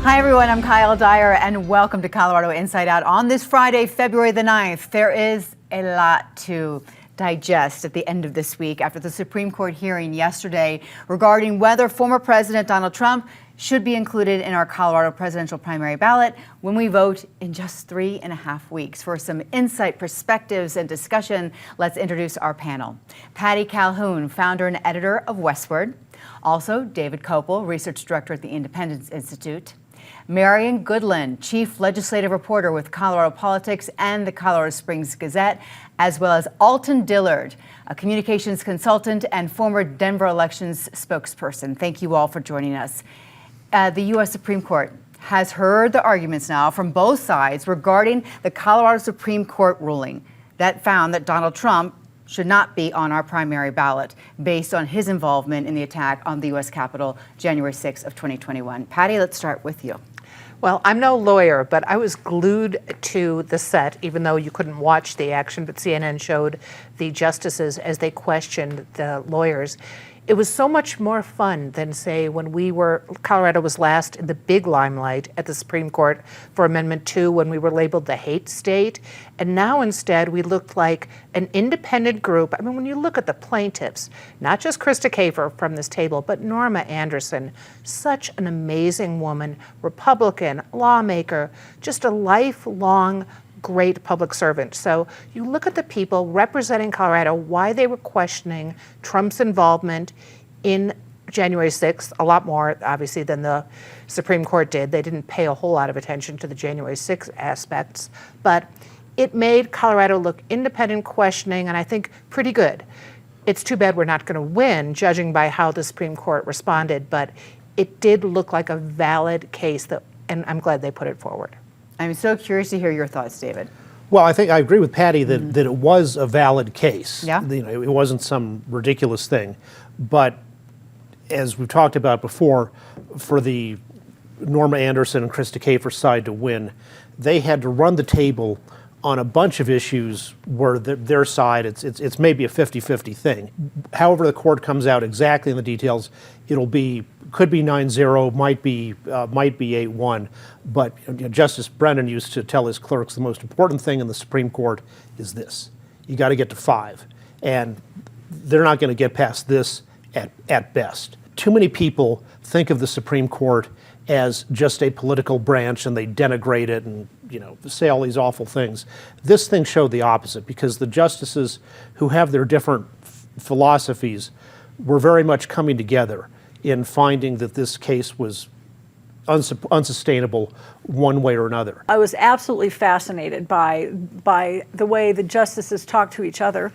Hi, everyone. I'm Kyle Dyer, and welcome to Colorado Inside Out. On this Friday, February the 9th, there is a lot to digest at the end of this week after the Supreme Court hearing yesterday regarding whether former President Donald Trump should be included in our Colorado presidential primary ballot when we vote in just 3.5 weeks. For some insight, perspectives, and discussion, let's introduce our panel. Patty Calhoun, founder and editor of Westward. Also, David Kopel, research director at the Independence Institute. Marion Goodland, chief legislative reporter with Colorado Politics and the Colorado Springs Gazette, as well as Alton Dillard, a communications consultant and former Denver elections spokesperson. Thank you all for joining us. The U.S. Supreme Court has heard the arguments now from both sides regarding the Colorado Supreme Court ruling that found that Donald Trump should not be on our primary ballot based on his involvement in the attack on the U.S. Capitol January 6th of 2021. Patty, let's start with you. Well, I'm no lawyer, but I was glued to the set, even though you couldn't watch the action, but CNN showed the justices as they questioned the lawyers. It was so much more fun than, say, when Colorado was last in the big limelight at the Supreme Court for Amendment 2 when we were labeled the hate state. And now instead we looked like an independent group. I mean, when you look at the plaintiffs, not just Krista Kafer from this table, but Norma Anderson, such an amazing woman, Republican, lawmaker, just a lifelong great public servant. So you look at the people representing Colorado, why they were questioning Trump's involvement in January 6th, a lot more, obviously, than the Supreme Court did. They didn't pay a whole lot of attention to the January 6th aspects, but it made Colorado look independent, questioning, and I think pretty good. It's too bad we're not going to win, judging by how the Supreme Court responded, but it did look like a valid case, and I'm glad they put it forward. I'm so curious to hear your thoughts, David. Well, I think I agree with Patty that it was a valid case. Yeah. You know, it wasn't some ridiculous thing. But as we've talked about before, for the Norma Anderson and Krista Kafer side to win, they had to run the table on a bunch of issues where their side, it's maybe a 50-50 thing. However the court comes out exactly in the details, could be 9-0, might be 8-1. But Justice Brennan used to tell his clerks the most important thing in the Supreme Court is this: you got to get to 5, and they're not going to get past this at best. Too many people think of the Supreme Court as just a political branch, and they denigrate it and say all these awful things. This thing showed the opposite, because the justices who have their different philosophies were very much coming together in finding that this case was unsustainable one way or another. I was absolutely fascinated by the way the justices talk to each other.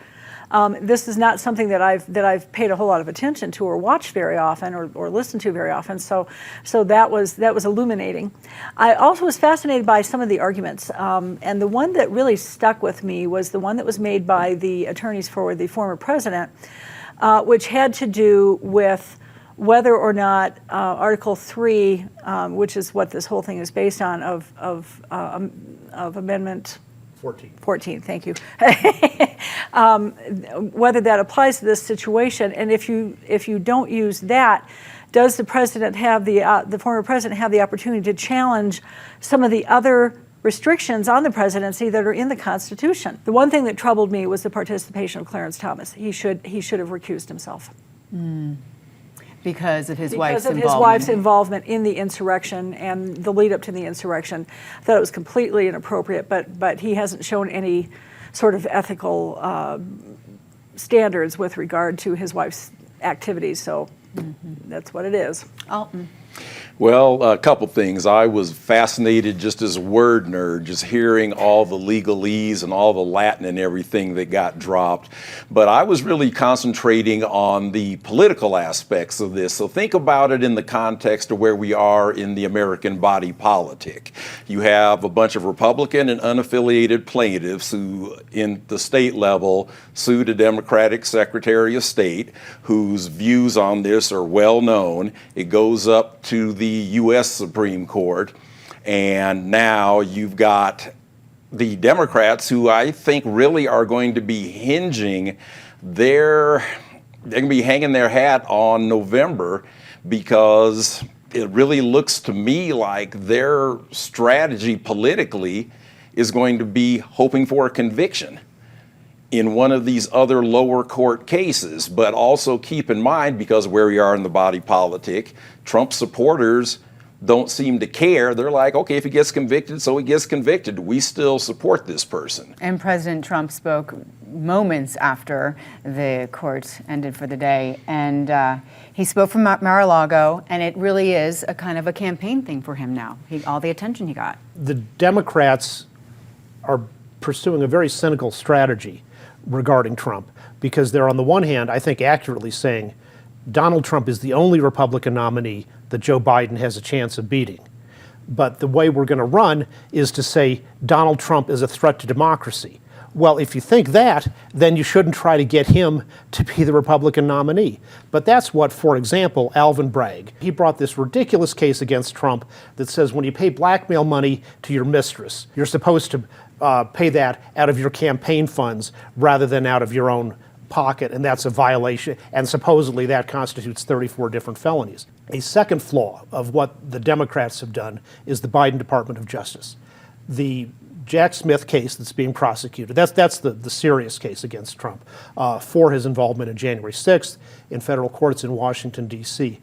This is not something that I've paid a whole lot of attention to or watched very often or listened to very often. So that was illuminating. I also was fascinated by some of the arguments, and the one that really stuck with me was the one that was made by the attorneys for the former president, which had to do with whether or not Article 3, which is what this whole thing is based on, of Amendment 14, thank you. Whether that applies to this situation, and if you don't use that, does the president have the former president have the opportunity to challenge some of the other restrictions on the presidency that are in the Constitution? The one thing that troubled me was the participation of Clarence Thomas. He should have recused himself. Because of his wife's involvement in the insurrection and the lead up to the insurrection. I thought it was completely inappropriate, but he hasn't shown any sort of ethical standards with regard to his wife's activities, so that's what it is. Alton. Well, a couple things. I was fascinated just as a word nerd, just hearing all the legalese and all the Latin and everything that got dropped. But I was really concentrating on the political aspects of this. So think about it in the context of where we are in the American body politic. You have a bunch of Republican and unaffiliated plaintiffs who, in the state level, sued a Democratic Secretary of State whose views on this are well known. It goes up to the U.S. Supreme Court, and now you've got the Democrats who I think really are going to be hinging they're going to be hanging their hat on November, because it really looks to me like their strategy politically is going to be hoping for a conviction in one of these other lower court cases. But also keep in mind, because of where we are in the body politic, Trump supporters don't seem to care. They're like, okay, if he gets convicted, so he gets convicted. We still support this person. And President Trump spoke moments after the court ended for the day, and he spoke from Mar-a-Lago, and it really is a kind of a campaign thing for him now, all the attention he got. The Democrats are pursuing a very cynical strategy regarding Trump, because they're on the one hand, I think accurately saying, Donald Trump is the only Republican nominee that Joe Biden has a chance of beating. But the way we're going to run is to say Donald Trump is a threat to democracy. Well, if you think that, then you shouldn't try to get him to be the Republican nominee. But that's what, for example, Alvin Bragg, he brought this ridiculous case against Trump that says when you pay blackmail money to your mistress, you're supposed to pay that out of your campaign funds rather than out of your own pocket, and that's a violation, and supposedly that constitutes 34 different felonies. A second flaw of what the Democrats have done is the Biden Department of Justice. The Jack Smith case that's being prosecuted, that's the serious case against Trump for his involvement in January 6th in federal courts in Washington, D.C.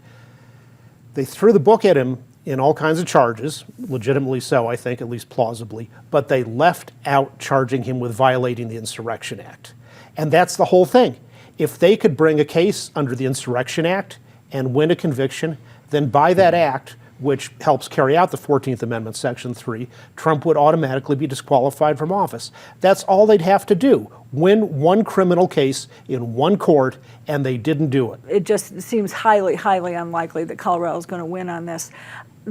They threw the book at him in all kinds of charges, legitimately so, I think, at least plausibly, but they left out charging him with violating the Insurrection Act. And that's the whole thing. If they could bring a case under the Insurrection Act and win a conviction, then by that act, which helps carry out the 14th Amendment, Section 3, Trump would automatically be disqualified from office. That's all they'd have to do. Win one criminal case in one court, and they didn't do it. It just seems highly, highly unlikely that Colorado is going to win on this.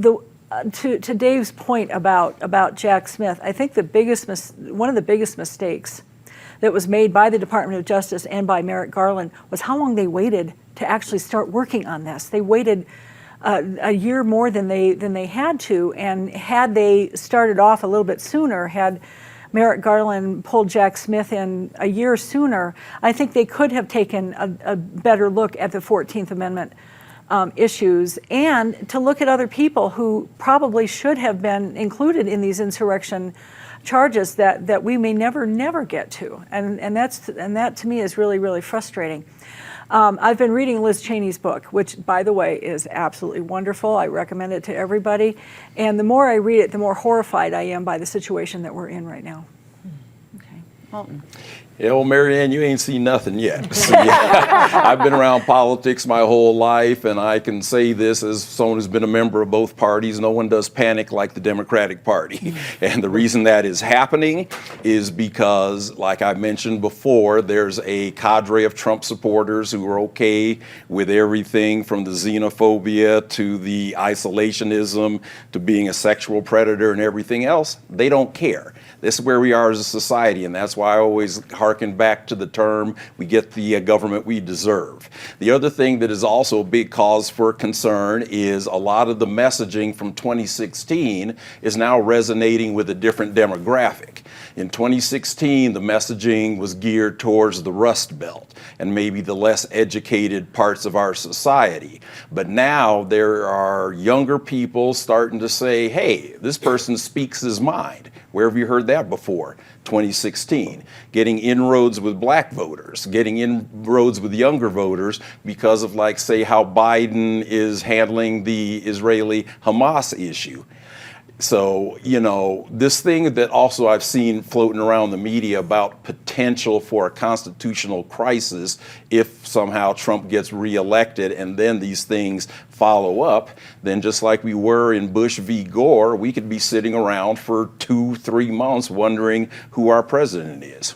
To Dave's point about Jack Smith, I think one of the biggest mistakes that was made by the Department of Justice and by Merrick Garland was how long they waited to actually start working on this. They waited a year more than they had to, and had they started off a little bit sooner, had Merrick Garland pulled Jack Smith in a year sooner, I think they could have taken a better look at the 14th Amendment issues, and to look at other people who probably should have been included in these insurrection charges that we may never get to, and that to me is really, really frustrating. I've been reading Liz Cheney's book, which, by the way, is absolutely wonderful. I recommend it to everybody. And the more I read it, the more horrified I am by the situation that we're in right now. Okay, Walton. Yeah, well, Marianne, you ain't seen nothing yet. So, yeah, I've been around politics my whole life, and I can say this as someone who's been a member of both parties: no one does panic like the Democratic Party. And the reason that is happening is because, like I mentioned before, there's a cadre of Trump supporters who are okay with everything from the xenophobia to the isolationism to being a sexual predator and everything else. They don't care. This is where we are as a society, and that's why I always harken back to the term, we get the government we deserve. The other thing that is also a big cause for concern is a lot of the messaging from 2016 is now resonating with a different demographic. In 2016, the messaging was geared towards the Rust Belt and maybe the less educated parts of our society. But now there are younger people starting to say, hey, this person speaks his mind. Where have you heard that before? 2016. Getting inroads with black voters, getting inroads with younger voters because of, like, say, how Biden is handling the Israeli-Hamas issue. So, you know, this thing that also I've seen floating around the media about potential for a constitutional crisis if somehow Trump gets reelected and then these things follow up, then just like we were in Bush v. Gore, we could be sitting around for 2-3 months wondering who our president is.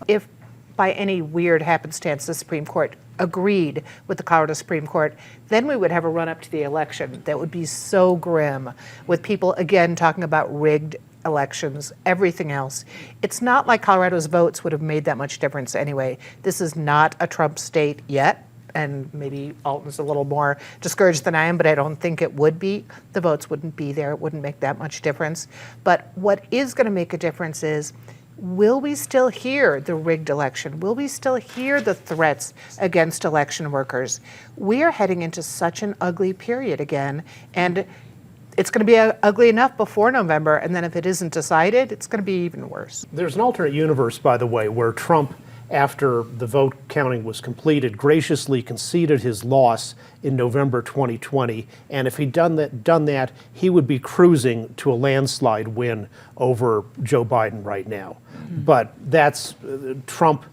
If by any weird happenstance the Supreme Court agreed with the Colorado Supreme Court, then we would have a run-up to the election that would be so grim, with people again talking about rigged elections, everything else. It's not like Colorado's votes would have made that much difference anyway. This is not a Trump state yet, and maybe Alton's a little more discouraged than I am, but I don't think it would be. The votes wouldn't be there. It wouldn't make that much difference. But what is going to make a difference is will we still hear the rigged election? Will we still hear the threats against election workers? We are heading into such an ugly period again, and it's going to be ugly enough before November, and then if it isn't decided, it's going to be even worse. There's an alternate universe, by the way, where Trump, after the vote counting was completed, graciously conceded his loss in November 2020. And if he'd done that, he would be cruising to a landslide win over Joe Biden right now. But that's Trump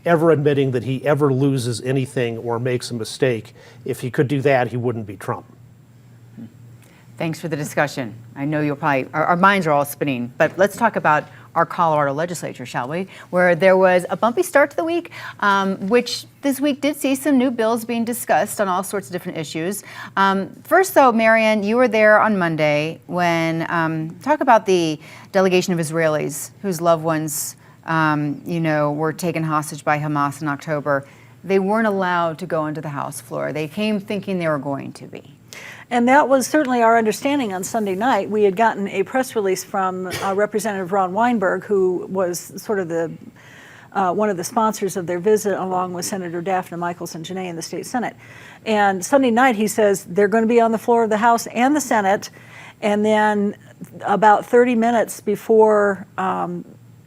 ever admitting that he ever loses anything or makes a mistake. If he could do that, he wouldn't be Trump. Thanks for the discussion. I know you'll probably, our minds are all spinning, but let's talk about our Colorado legislature, shall we? Where there was a bumpy start to the week, which this week did see some new bills being discussed on all sorts of different issues. First, though, Marian, you were there on Monday when, talk about the delegation of Israelis whose loved ones, were taken hostage by Hamas in October. They weren't allowed to go into the House floor. They came thinking they were going to be. And that was certainly our understanding on Sunday night. We had gotten a press release from Representative Ron Weinberg, who was sort of one of the sponsors of their visit, along with Senator Daphne Michaelson-Janae in the state Senate. And Sunday night, he says they're going to be on the floor of the House and the Senate. And then about 30 minutes before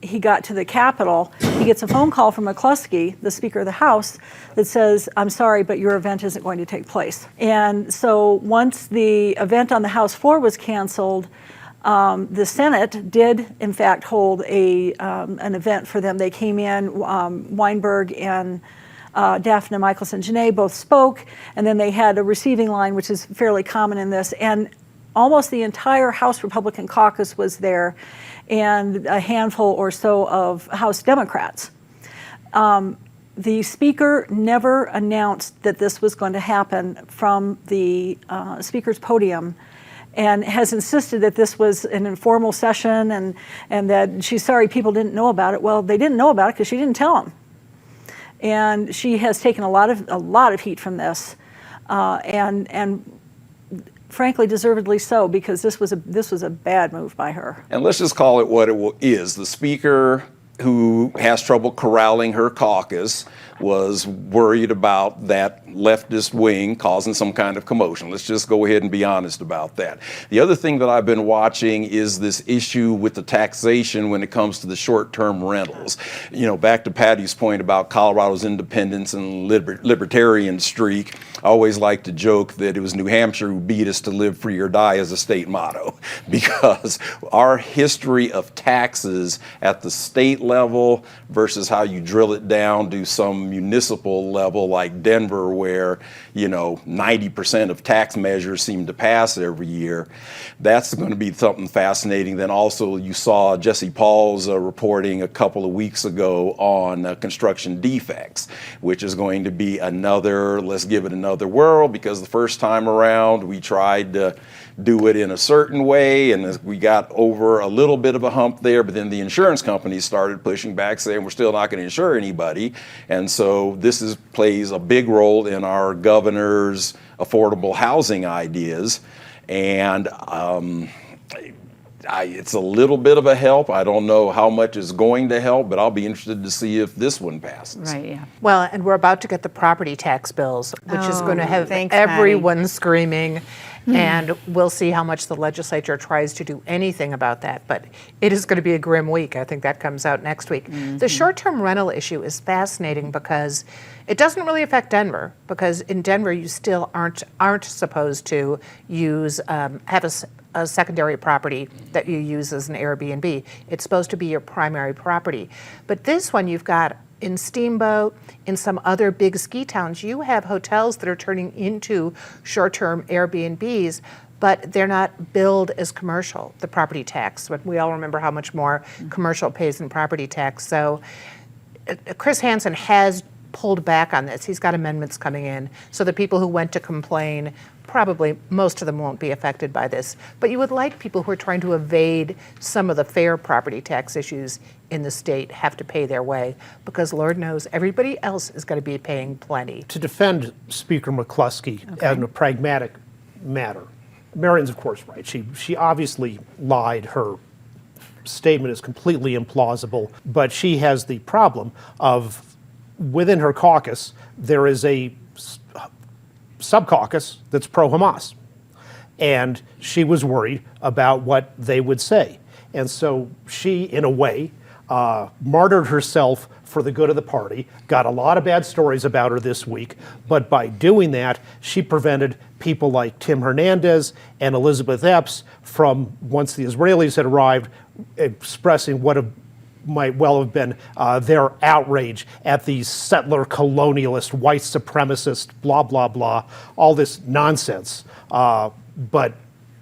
he got to the Capitol, he gets a phone call from McCluskey, the Speaker of the House, that says, "I'm sorry, but your event isn't going to take place." And so once the event on the House floor was canceled, the Senate did, in fact, hold an event for them. They came in, Weinberg and Daphne Michaelson-Janae both spoke, and then they had a receiving line, which is fairly common in this. And almost the entire House Republican caucus was there, and a handful or so of House Democrats. The Speaker never announced that this was going to happen from the Speaker's podium, and has insisted that this was an informal session and that she's sorry people didn't know about it. Well, they didn't know about it because she didn't tell them. And she has taken a lot of heat from this, and frankly, deservedly so, because this was a bad move by her. And let's just call it what it is. The Speaker, who has trouble corralling her caucus, was worried about that leftist wing causing some kind of commotion. Let's just go ahead and be honest about that. The other thing that I've been watching is this issue with the taxation when it comes to the short-term rentals. Back to Patty's point about Colorado's independence and libertarian streak, I always like to joke that it was New Hampshire who beat us to live free or die as a state motto, because our history of taxes at the state level versus how you drill it down to some municipal level like Denver, where 90% of tax measures seem to pass every year, that's going to be something fascinating. Then also you saw Jesse Paul's reporting a couple of weeks ago on construction defects, which is going to be another, let's give it another whirl, because the first time around we tried to do it in a certain way, and we got over a little bit of a hump there, but then the insurance companies started pushing back, saying we're still not going to insure anybody. And so this plays a big role in our governor's affordable housing ideas. And it's a little bit of a help. I don't know how much is going to help, but I'll be interested to see if this one passes. Right, yeah. Well, and we're about to get the property tax bills, which is going to have thanks, everyone screaming. And we'll see how much the legislature tries to do anything about that. But it is going to be a grim week. I think that comes out next week. The short-term rental issue is fascinating because it doesn't really affect Denver, because in Denver you still aren't supposed to use have a secondary property that you use as an Airbnb. It's supposed to be your primary property. But this one you've got in Steamboat, in some other big ski towns, you have hotels that are turning into short-term Airbnbs, but they're not billed as commercial, the property tax. But we all remember how much more commercial pays in property tax. So Chris Hansen has pulled back on this. He's got amendments coming in, so the people who went to complain, probably most of them won't be affected by this. But you would like people who are trying to evade some of the fair property tax issues in the state have to pay their way, because Lord knows everybody else is going to be paying plenty. To defend Speaker McCluskey in a pragmatic matter, Marian's of course right. She obviously lied her statement is completely implausible, but she has the problem of within her caucus, there is a sub-caucus that's pro-Hamas. And she was worried about what they would say. And so she, in a way, martyred herself for the good of the party, got a lot of bad stories about her this week, but by doing that, she prevented people like Tim Hernandez and Elizabeth Epps from, once the Israelis had arrived, expressing what might well have been their outrage at these settler colonialist, white supremacist, blah, blah, blah, all this nonsense, but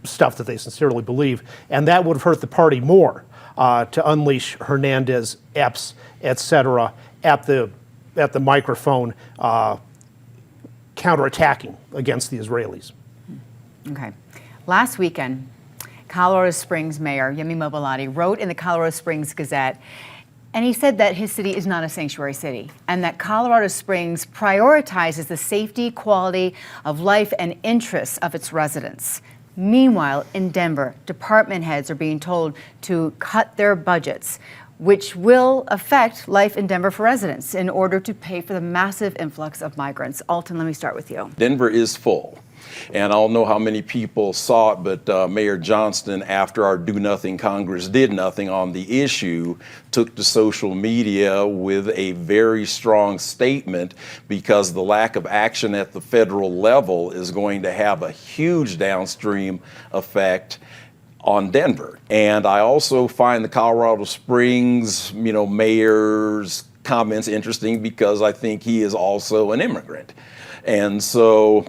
stuff that they sincerely believe. And that would have hurt the party more to unleash Hernandez, Epps, et cetera, at the microphone, counterattacking against the Israelis. Okay. Last weekend, Colorado Springs Mayor Yemi Mobolade wrote in the Colorado Springs Gazette, and he said that his city is not a sanctuary city and that Colorado Springs prioritizes the safety, quality of life, and interests of its residents. Meanwhile, in Denver, department heads are being told to cut their budgets, which will affect life in Denver for residents in order to pay for the massive influx of migrants. Alton, let me start with you. Denver is full. And I don't know how many people saw it, but Mayor Johnston, after our Do Nothing Congress did nothing on the issue, took to social media with a very strong statement because the lack of action at the federal level is going to have a huge downstream effect on Denver. And I also find the Colorado Springs, mayor's comments interesting because I think he is also an immigrant. And so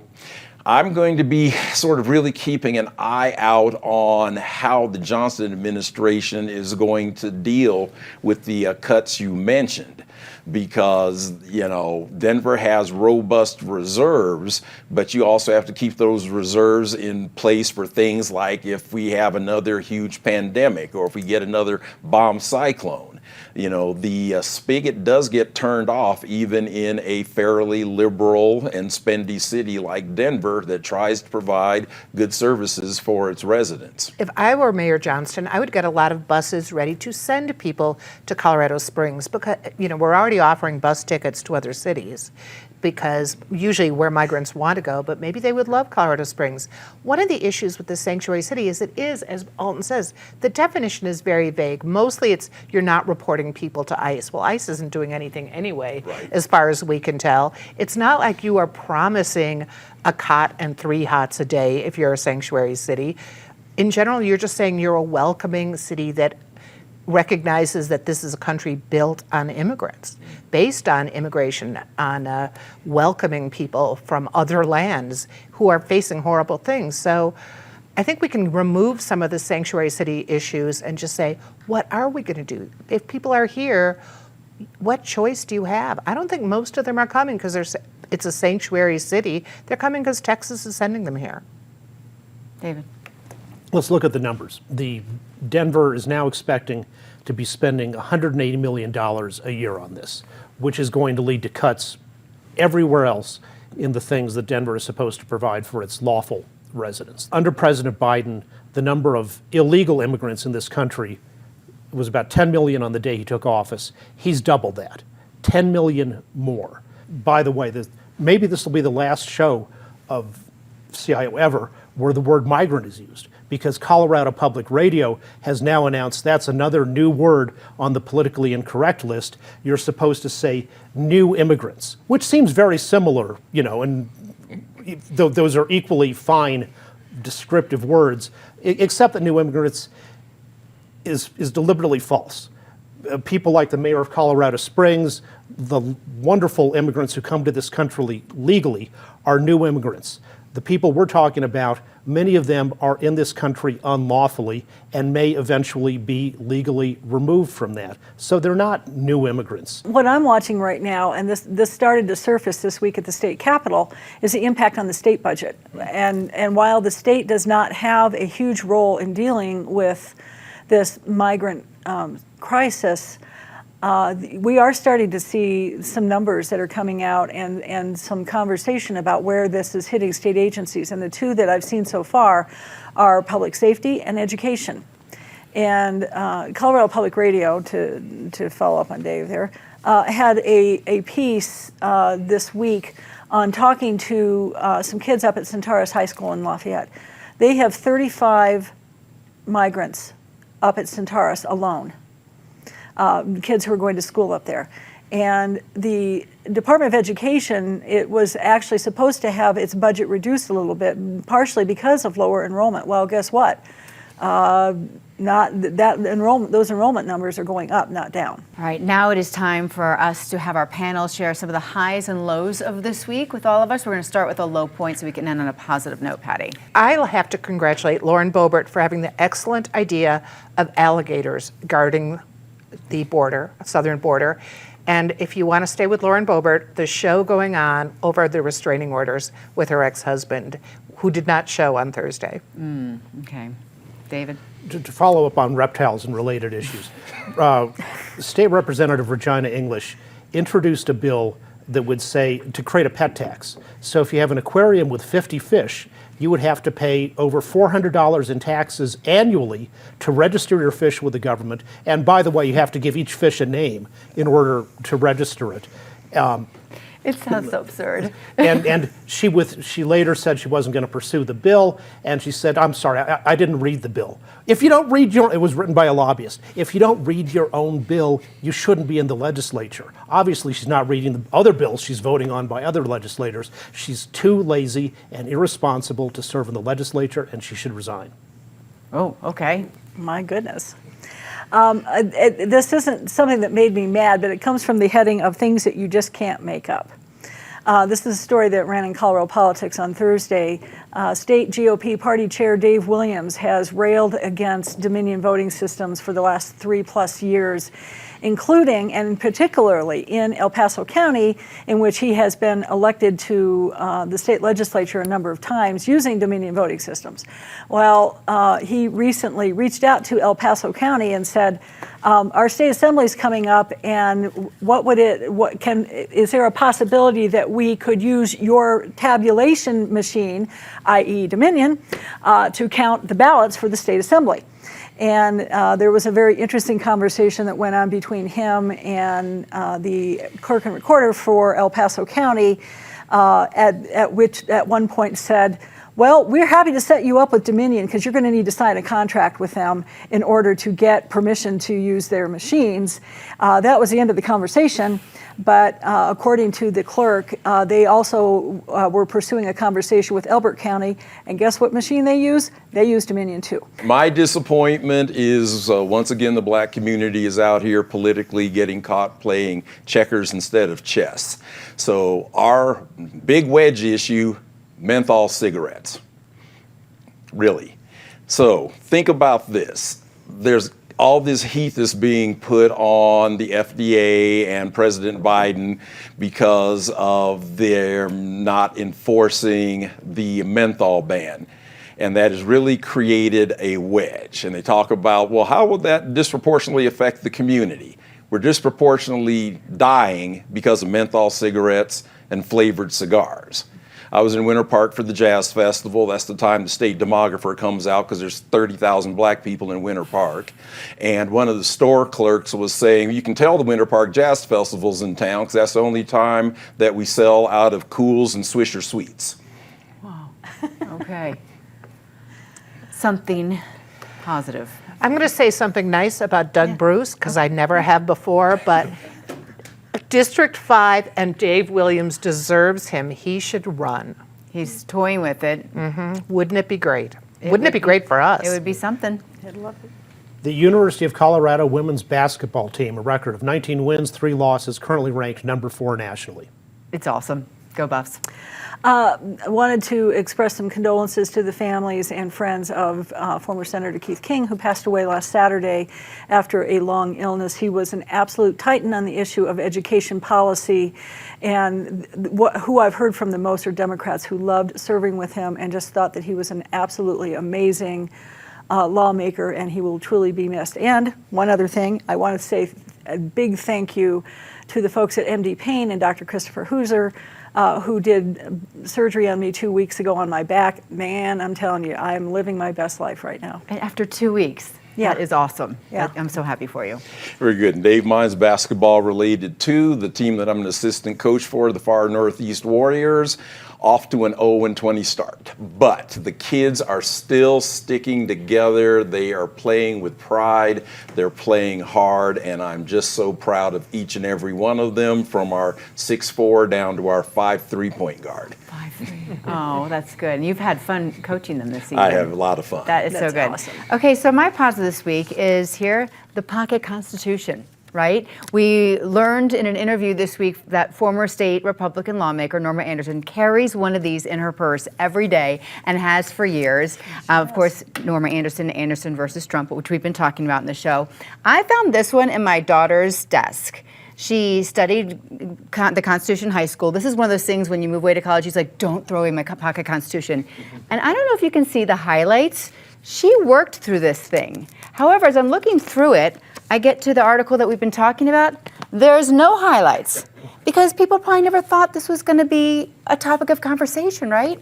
I'm going to be sort of really keeping an eye out on how the Johnson administration is going to deal with the cuts you mentioned. Because, Denver has robust reserves, but you also have to keep those reserves in place for things like if we have another huge pandemic or if we get another bomb cyclone. The spigot does get turned off even in a fairly liberal and spendy city like Denver that tries to provide good services for its residents. If I were Mayor Johnston, I would get a lot of buses ready to send people to Colorado Springs because, we're already offering bus tickets to other cities because usually where migrants want to go, but maybe they would love Colorado Springs. One of the issues with the sanctuary city is it is, as Alton says, the definition is very vague. Mostly it's you're not reporting people to ICE. Well, ICE isn't doing anything anyway, right, as far as we can tell. It's not like you are promising a cot and 3 hots a day if you're a sanctuary city. In general, you're just saying you're a welcoming city that recognizes that this is a country built on immigrants, based on immigration, on welcoming people from other lands who are facing horrible things. So I think we can remove some of the sanctuary city issues and just say, what are we going to do? If people are here, what choice do you have? I don't think most of them are coming because it's a sanctuary city. They're coming because Texas is sending them here. David. Let's look at the numbers. Denver is now expecting to be spending $180 million a year on this, which is going to lead to cuts everywhere else in the things that Denver is supposed to provide for its lawful residents. Under President Biden, the number of illegal immigrants in this country was about 10 million on the day he took office. He's doubled that, 10 million more. By the way, maybe this will be the last show of CIO ever where the word migrant is used, because Colorado Public Radio has now announced that's another new word on the politically incorrect list. You're supposed to say new immigrants, which seems very similar, and those are equally fine descriptive words, except that new immigrants is deliberately false. People like the mayor of Colorado Springs, the wonderful immigrants who come to this country legally, are new immigrants. The people we're talking about, many of them are in this country unlawfully and may eventually be legally removed from that. So they're not new immigrants. What I'm watching right now, and this started to surface this week at the state capitol, is the impact on the state budget. And while the state does not have a huge role in dealing with this migrant crisis, we are starting to see some numbers that are coming out and some conversation about where this is hitting state agencies. And the two that I've seen so far are public safety and education. And Colorado Public Radio, to follow up on Dave there, had a piece this week on talking to some kids up at Centaurus High School in Lafayette. They have 35 migrants up at Centaurus alone, kids who are going to school up there. And the Department of Education, it was actually supposed to have its budget reduced a little bit, partially because of lower enrollment. Well, guess what? Those enrollment numbers are going up, not down. All right, now it is time for us to have our panel share some of the highs and lows of this week with all of us. We're going to start with a low point so we can end on a positive note, Patty. I'll have to congratulate Lauren Boebert for having the excellent idea of alligators guarding the border, southern border. And if you want to stay with Lauren Boebert, the show going on over the restraining orders with her ex-husband, who did not show on Thursday. Okay. David? To follow up on reptiles and related issues, State Representative Regina English introduced a bill that would say to create a pet tax. So if you have an aquarium with 50 fish, you would have to pay over $400 in taxes annually to register your fish with the government. And by the way, you have to give each fish a name in order to register it. It sounds so absurd. And she later said she wasn't going to pursue the bill, and she said, I'm sorry, I didn't read the bill. If you don't read it was written by a lobbyist. If you don't read your own bill, you shouldn't be in the legislature. Obviously, she's not reading the other bills she's voting on by other legislators. She's too lazy and irresponsible to serve in the legislature, and she should resign. Oh, okay. My goodness. This isn't something that made me mad, but it comes from the heading of things that you just can't make up. This is a story that ran in Colorado Politics on Thursday. State GOP party chair Dave Williams has railed against Dominion voting systems for the last 3+ years, including and particularly in El Paso County, in which he has been elected to the state legislature a number of times using Dominion voting systems. Well, he recently reached out to El Paso County and said, our state assembly is coming up, and is there a possibility that we could use your tabulation machine, i.e. Dominion, to count the ballots for the state assembly? And there was a very interesting conversation that went on between him and the clerk and recorder for El Paso County, at which at one point said, well, we're happy to set you up with Dominion because you're going to need to sign a contract with them in order to get permission to use their machines. That was the end of the conversation. But according to the clerk, they also were pursuing a conversation with Elbert County. And guess what machine they use? They use Dominion too. My disappointment is, once again, the black community is out here politically getting caught playing checkers instead of chess. So our big wedge issue, menthol cigarettes. Really. So think about this. There's all this heat is being put on the FDA and President Biden because of their not enforcing the menthol ban. And that has really created a wedge. And they talk about, well, how will that disproportionately affect the community? We're disproportionately dying because of menthol cigarettes and flavored cigars. I was in Winter Park for the Jazz Festival. That's the time the state demographer comes out because there's 30,000 black people in Winter Park. And one of the store clerks was saying, you can tell the Winter Park Jazz Festival's in town because that's the only time that we sell out of Cools and Swisher Sweets. Wow. Okay. Something positive. I'm going to say something nice about Doug Bruce, because I never have before, but District 5 and Dave Williams deserves him. He should run. He's toying with it. Wouldn't it be great? Wouldn't it be great for us? It would be something. I'd love it. The University of Colorado women's basketball team, a record of 19 wins, 3 losses, currently ranked number 4 nationally. It's awesome. Go Buffs. I wanted to express some condolences to the families and friends of former Senator Keith King, who passed away last Saturday after a long illness. He was an absolute titan on the issue of education policy, and who I've heard from the most are Democrats who loved serving with him and just thought that he was an absolutely amazing lawmaker, and he will truly be missed. And one other thing, I want to say a big thank you to the folks at MD Payne and Dr. Christopher Hooser, who did surgery on me 2 weeks ago on my back. Man, I'm telling you, I'm living my best life right now. And after 2 weeks. Yeah. That is awesome. Yeah. I'm so happy for you. Very good. And Dave, mine's basketball related too. The team that I'm an assistant coach for, the Far Northeast Warriors, off to an 0-20 start. But the kids are still sticking together. They are playing with pride. They're playing hard, and I'm just so proud of each and every one of them, from our 6'4" down to our 5'3" point guard. 5-3. Oh, that's good. And you've had fun coaching them this season. I have a lot of fun. That is so That's good. awesome. Okay, so my positive this week is here, the pocket constitution, right? We learned in an interview this week that former state Republican lawmaker Norma Anderson carries one of these in her purse every day and has for years. Of course, Norma Anderson versus Trump, which we've been talking about in the show. I found this one in my daughter's desk. She studied the Constitution in high school. This is one of those things when you move away to college, she's like, don't throw away my pocket Constitution. And I don't know if you can see the highlights. She worked through this thing. However, as I'm looking through it, I get to the article that we've been talking about. There's no highlights because people probably never thought this was going to be a topic of conversation, right?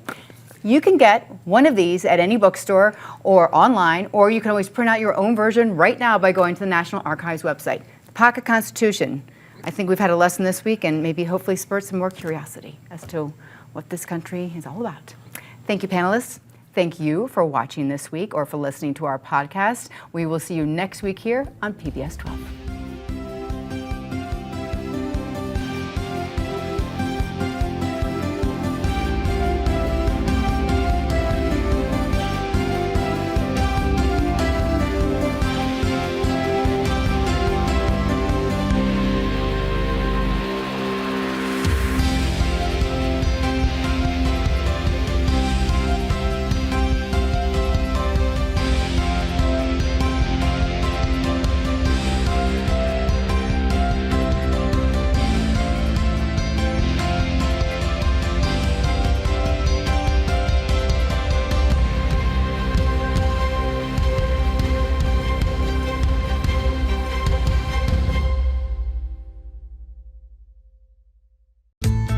You can get one of these at any bookstore or online, or you can always print out your own version right now by going to the National Archives website. The Pocket Constitution. I think we've had a lesson this week and maybe hopefully spurred some more curiosity as to what this country is all about. Thank you, panelists. Thank you for watching this week or for listening to our podcast. We will see you next week here on PBS 12.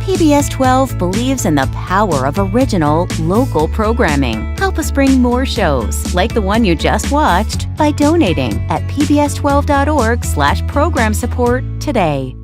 PBS 12 believes in the power of original, local programming. Help us bring more shows, like the one you just watched, by donating at pbs12.org/program support today.